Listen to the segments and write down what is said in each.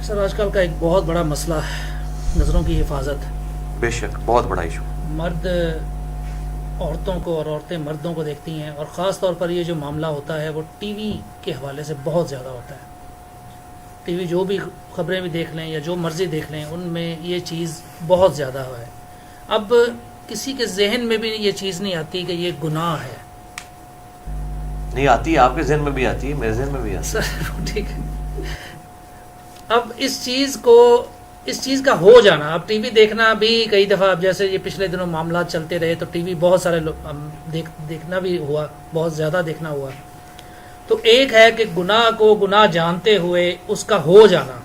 سر آج کل کا ایک بہت بڑا مسئلہ ہے نظروں کی حفاظت. بے شک بہت بڑا ایشو. مرد عورتوں کو اور عورتیں مردوں کو دیکھتی ہیں، اور خاص طور پر یہ جو معاملہ ہوتا ہے وہ ٹی وی کے حوالے سے بہت زیادہ ہوتا ہے. ٹی وی جو بھی خبریں بھی دیکھ لیں یا جو مرضی دیکھ لیں ان میں یہ چیز بہت زیادہ ہے. اب کسی کے ذہن میں بھی یہ چیز نہیں آتی کہ یہ گناہ ہے. نہیں آتی، آپ کے ذہن میں بھی آتی ہے، میرے ذہن میں بھی آتی ہے. سر ٹھیک ہے. اب اس چیز کا ہو جانا، اب ٹی وی دیکھنا بھی کئی دفعہ، اب جیسے یہ پچھلے دنوں معاملات چلتے رہے تو ٹی وی بہت سارے دیکھنا بھی ہوا، بہت زیادہ دیکھنا ہوا. تو ایک ہے کہ گناہ کو گناہ جانتے ہوئے اس کا ہو جانا،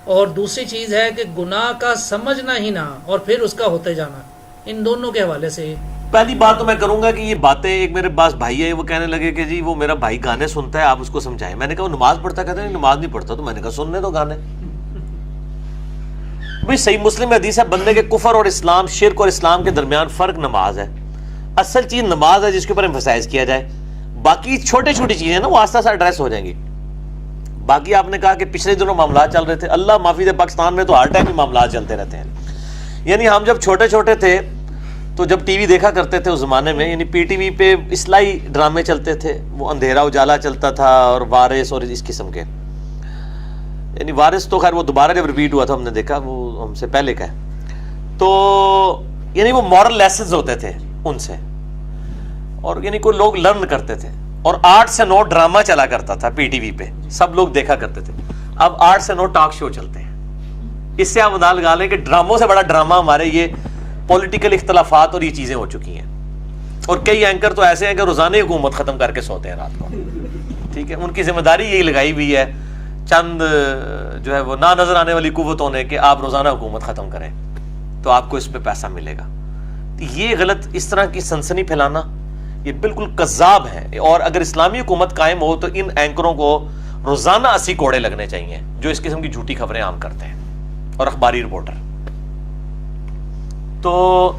اور دوسری چیز ہے کہ گناہ کا سمجھنا ہی نہ اور پھر اس کا ہوتے جانا. ان دونوں کے حوالے سے پہلی بات تو میں کروں گا کہ یہ باتیں، ایک میرے پاس بھائی ہے، وہ کہنے لگے کہ جی وہ میرا بھائی گانے سنتا ہے، آپ اس کو سمجھائیں. میں نے کہا وہ نماز پڑھتا، کہتے ہیں نماز نہیں پڑھتا. تو میں نے کہا سننے دو گانے. بھئی صحیح مسلم میں حدیث ہے، بندے کے کفر اور اسلام، شرک اور اسلام کے درمیان فرق نماز ہے. اصل چیز نماز ہے جس کے اوپر ایمفسائز کیا جائے. باقی چھوٹی چھوٹی چیزیں نا وہ آہستہ آہستہ ایڈریس ہو جائیں گی. باقی آپ نے کہا کہ پچھلے دنوں معاملات چل رہے تھے، اللہ معافی دے پاکستان میں تو ہر ٹائم ہی معاملات چلتے رہتے ہیں. یعنی ہم جب چھوٹے چھوٹے تھے تو جب ٹی وی دیکھا کرتے تھے اس زمانے میں، یعنی پی ٹی وی پہ اصلاحی ڈرامے چلتے تھے، وہ اندھیرا اجالا چلتا تھا اور وارث اور اس قسم کے. یعنی وارث تو خیر وہ دوبارہ جب ریپیٹ ہوا تھا ہم نے دیکھا، وہ ہم سے پہلے کا ہے. تو یعنی وہ مورل لیسنز ہوتے تھے ان سے، اور یعنی کوئی لوگ لرن کرتے تھے. اور 8 سے 9 ڈرامہ چلا کرتا تھا پی ٹی وی پہ، سب لوگ دیکھا کرتے تھے. اب 8 سے 9 ٹاک شو چلتے ہیں. اس سے آپ انداز لگا لیں کہ ڈراموں سے بڑا ڈرامہ ہمارے یہ پولیٹیکل اختلافات اور یہ چیزیں ہو چکی ہیں. اور کئی اینکر تو ایسے ہیں کہ روزانہ حکومت ختم کر کے سوتے ہیں رات کو. ٹھیک ہے، ان کی ذمہ داری یہی لگائی ہوئی ہے چند جو ہے وہ نہ نظر آنے والی قوتوں نے کہ آپ روزانہ حکومت ختم کریں تو آپ کو اس پہ پیسہ ملے گا. یہ غلط، اس طرح کی سنسنی پھیلانا یہ بالکل کذاب ہے. اور اگر اسلامی حکومت قائم ہو تو ان اینکروں کو روزانہ 80 کوڑے لگنے چاہیے جو اس قسم کی جھوٹی خبریں عام کرتے ہیں، اور اخباری رپورٹر. تو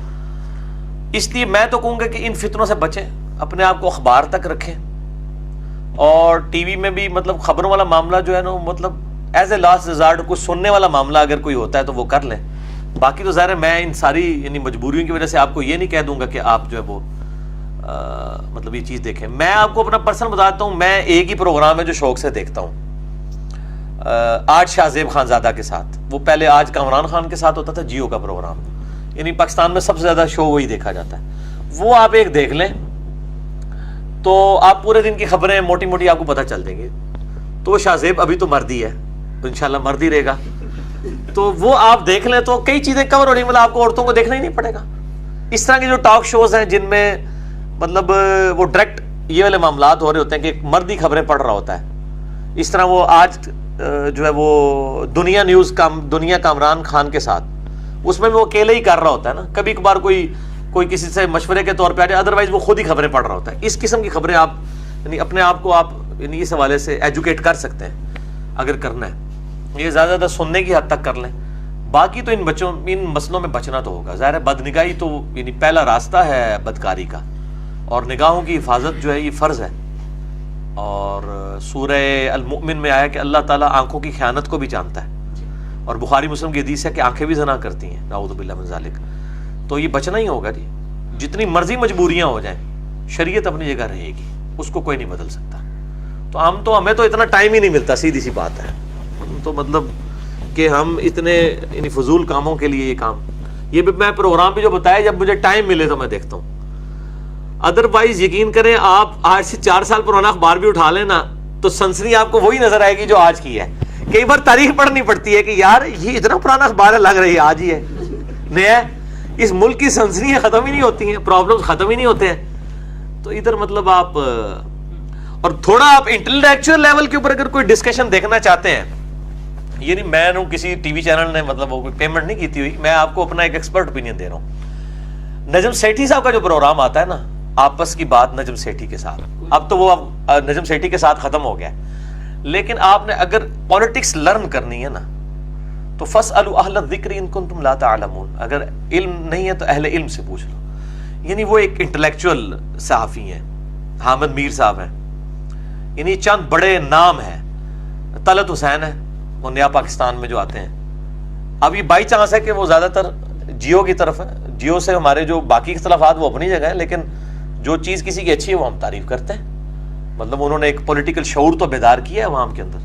اس لیے میں تو کہوں گا کہ ان فتنوں سے بچیں، اپنے آپ کو اخبار تک رکھیں. اور ٹی وی میں بھی مطلب خبروں والا معاملہ جو ہے نا، مطلب ایز اے لاسٹ ریزارٹ کوئی سننے والا معاملہ اگر کوئی ہوتا ہے تو وہ کر لیں. باقی تو ظاہر ہے میں ان ساری یعنی مجبوریوں کی وجہ سے آپ کو یہ نہیں کہہ دوں گا کہ آپ جو ہے وہ مطلب یہ چیز دیکھیں. میں آپ کو اپنا پرسنل بتاتا ہوں، میں ایک ہی پروگرام ہے جو شوق سے دیکھتا ہوں، آج شاہ زیب خان زادہ کے ساتھ. وہ پہلے آج کامران خان کے ساتھ ہوتا تھا، جیو کا پروگرام. یعنی پاکستان میں سب سے زیادہ شو وہی دیکھا جاتا ہے. وہ آپ ایک دیکھ لیں تو آپ پورے دن کی خبریں موٹی موٹی آپ کو پتہ چل جائیں گی. تو وہ شاہ زیب ابھی تو مرد ہی ہے، تو انشاءاللہ مرد ہی رہے گا. تو وہ آپ دیکھ لیں تو کئی چیزیں کور ہو رہی، مطلب آپ کو عورتوں کو دیکھنا ہی نہیں پڑے گا. اس طرح کے جو ٹاک شوز ہیں جن میں مطلب وہ ڈائریکٹ یہ والے معاملات ہو رہے ہوتے ہیں کہ ایک مرد ہی خبریں پڑھ رہا ہوتا ہے. اس طرح وہ آج جو ہے وہ دنیا نیوز دنیا کامران خان کے ساتھ، اس میں وہ اکیلے ہی کر رہا ہوتا ہے نا. کبھی کبھار کوئی کسی سے مشورے کے طور پہ آ جائے، ادروائز وہ خود ہی خبریں پڑھ رہا ہوتا ہے. اس قسم کی خبریں آپ یعنی اپنے آپ کو آپ یعنی اس حوالے سے ایجوکیٹ کر سکتے ہیں اگر کرنا ہے. یہ زیادہ زیادہ سننے کی حد تک کر لیں. باقی تو ان مسئلوں میں بچنا تو ہوگا. ظاہر ہے بدنگاہی تو یعنی پہلا راستہ ہے بدکاری کا، اور نگاہوں کی حفاظت جو ہے یہ فرض ہے. اور سورہ المؤمن میں آیا کہ اللہ تعالیٰ آنکھوں کی خیانت کو بھی جانتا ہے. اور بخاری مسلم کی حدیث ہے کہ آنکھیں بھی زنا کرتی ہیں، نعوذ باللہ من ذالک. تو یہ بچنا ہی ہوگا جی. جتنی مرضی مجبوریاں ہو جائیں، شریعت اپنی جگہ رہے گی، اس کو کوئی نہیں بدل سکتا. تو ہمیں تو اتنا ٹائم ہی نہیں ملتا، سیدھی سی بات ہے. تو مطلب کہ ہم اتنے یعنی فضول کاموں کے لیے یہ کام، یہ بھی میں پروگرام بھی جو بتایا جب مجھے ٹائم ملے تو میں دیکھتا ہوں. ادروائز یقین کریں آپ آج سے 4 سال پرانا اخبار بھی اٹھا لیں نا تو سنسنی آپ کو وہی نظر آئے گی جو آج کی ہے. کئی بار تاریخ پڑھنی پڑتی ہے کہ یار یہ اتنا پرانا اخبار ہے، لگ رہی ہے آج ہی ہے، نیا. اس ملک کی سنسنیاں ختم ہی نہیں ہوتی ہیں، پرابلمز ختم ہی نہیں ہوتے ہیں. تو ادھر مطلب آپ اور تھوڑا آپ انٹلیکچوئل لیول کے اوپر اگر کوئی ڈسکشن دیکھنا چاہتے ہیں، یعنی میں نے کسی ٹی وی چینل نے مطلب وہ کوئی پیمنٹ نہیں کی تھی ہوئی، میں آپ کو اپنا ایک ایکسپرٹ اوپینین دے رہا ہوں. نجم سیٹھی صاحب کا جو پروگرام آتا ہے نا، آپس کی بات نجم سیٹھی کے ساتھ، اب تو وہ نجم سیٹھی کے ساتھ ختم ہو گیا. لیکن آپ نے اگر پالیٹکس لرن کرنی ہے نا تو فاسألوا اہل الذکر ان کنتم لا تعلمون. اگر علم نہیں ہے تو اہل علم سے پوچھ لو. یعنی وہ ایک انٹلیکچوئل صحافی ہیں، حامد میر صاحب ہیں. یعنی چند بڑے نام ہیں، طلعت حسین ہے، وہ نیا پاکستان میں جو آتے ہیں. اب یہ بائی چانس ہے کہ وہ زیادہ تر جیو کی طرف ہے. جیو سے ہمارے جو باقی اختلافات وہ اپنی جگہ ہیں, لیکن جو چیز کسی کی اچھی ہے وہ ہم تعریف کرتے ہیں. مطلب انہوں نے ایک پولیٹیکل شعور تو بیدار کیا ہے عوام کے اندر.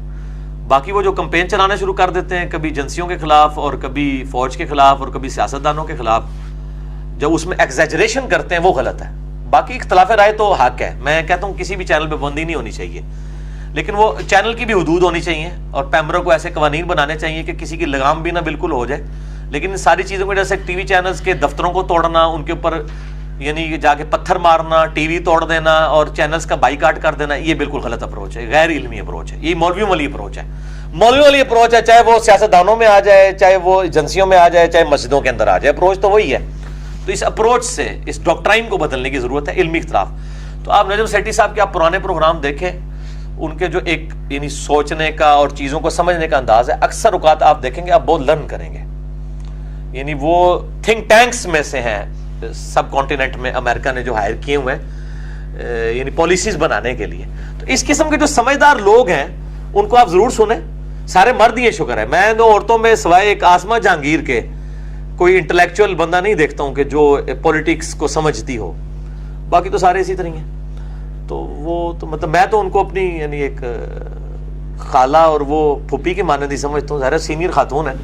باقی وہ جو کمپین چلانا شروع کر دیتے ہیں, کبھی ایجنسیوں کے خلاف اور کبھی فوج کے خلاف اور کبھی سیاستدانوں کے خلاف, جب اس میں ایگزیجریشن کرتے ہیں وہ غلط ہے. باقی اختلاف رائے تو حق ہے, میں کہتا ہوں کسی بھی چینل پہ پابندی نہیں ہونی چاہیے, لیکن وہ چینل کی بھی حدود ہونی چاہیے اور پیمروں کو ایسے قوانین بنانے چاہیے کہ کسی کی لگام بھی نہ بالکل ہو جائے. لیکن ان ساری چیزوں کی وجہ سے ٹی وی چینلز کے دفتروں کو توڑنا, ان کے اوپر یعنی جا کے پتھر مارنا, ٹی وی توڑ دینا اور چینلز کا بائیکاٹ کر دینا, یہ بالکل غلط اپروچ ہے, غیر علمی اپروچ ہے. یہ مولویوں والی اپروچ ہے, مولویوں والی اپروچ ہے, چاہے وہ سیاستدانوں میں آ جائے, چاہے وہ ایجنسیوں میں آ جائے, چاہے مسجدوں کے اندر آ جائے, اپروچ تو وہی ہے. تو اس اپروچ سے اس ڈاکٹرائن کو بدلنے کی ضرورت ہے, علمی اختلاف. تو آپ نجم سیٹھی صاحب کے آپ پرانے پروگرام دیکھیں, ان کے جو ایک یعنی سوچنے کا اور چیزوں کو سمجھنے کا انداز ہے, اکثر اوقات آپ دیکھیں گے آپ بہت لرن کریں گے. یعنی وہ تھنک ٹینکس میں سے ہیں سب کانٹیننٹ میں, امریکہ نے جو ہائر کیے ہوئے ہیں یعنی پالیسیز بنانے کے لیے. تو اس قسم کے جو سمجھدار لوگ ہیں ان کو آپ ضرور سنیں. سارے مرد یہ شکر ہے, میں تو عورتوں میں سوائے ایک آسمہ جہانگیر کے کوئی انٹلیکچوئل بندہ نہیں دیکھتا ہوں کہ جو پولیٹکس کو سمجھتی ہو. باقی تو سارے اسی طرح ہیں. تو وہ تو مطلب میں تو ان کو اپنی یعنی ایک خالہ اور وہ پھوپھی کے مانند ہی سمجھتا ہوں. ظاہر سینئر خاتون ہے,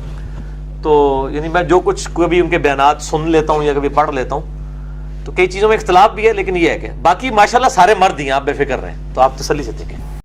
تو یعنی میں جو کچھ کبھی ان کے بیانات سن لیتا ہوں یا کبھی پڑھ لیتا ہوں, تو کئی چیزوں میں اختلاف بھی ہے, لیکن یہ ہے کہ باقی ماشاءاللہ سارے مرد ہیں, آپ بے فکر رہیں. تو آپ تسلی سے دیکھیں.